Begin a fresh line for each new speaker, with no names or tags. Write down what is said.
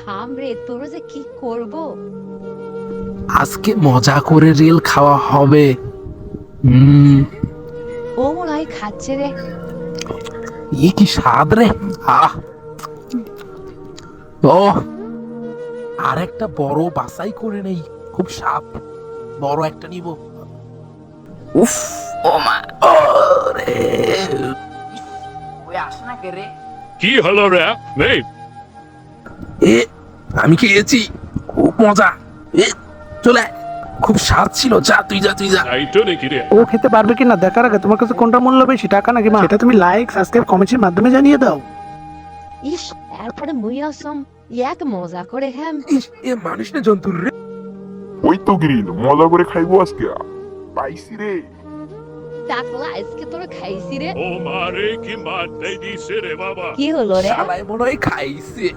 থাম রে, তোর যে কি করব।
আজকে মজা করে রেল খাওয়া হবে।
ও মনে হয় খাচ্ছে রে।
এ কি স্বাদ রে। আহ ও, আর একটা বড় বাছাই করে নেই, খুব স্বাদ। বড় একটা নিব। উফ, ও মা, ওরে।
ওই আসে না কে রে?
কি হলো রে? এই
এ, আমি খেয়েছি, খুব মজা। এ, চলে আয়। খুব স্বাদ ছিল। যা তুই, যা তুই, যা।
তাই তো দেখি রে।
ও খেতে পারবে কিনা দেখার আগে তোমার কাছে কোনটা মূল্য বেশি, টাকা নাকি মা? সেটা তুমি লাইক, সাবস্ক্রাইব, কমেন্টের মাধ্যমে জানিয়ে দাও।
ইস, এরপরে মুই আসম এক মজা করে হ্যাঁ।
ইস, এ মানুষ না জন্তুর রে।
ওই তো গ্রিল মজা করে খাইবো আজকে। পাইছি রে।
টাকলা আজকে তোর খাইছি রে।
ও মারে কি মারতে দিছে রে বাবা।
কি হলো রে?
শালায় মনে হয় খাইছে।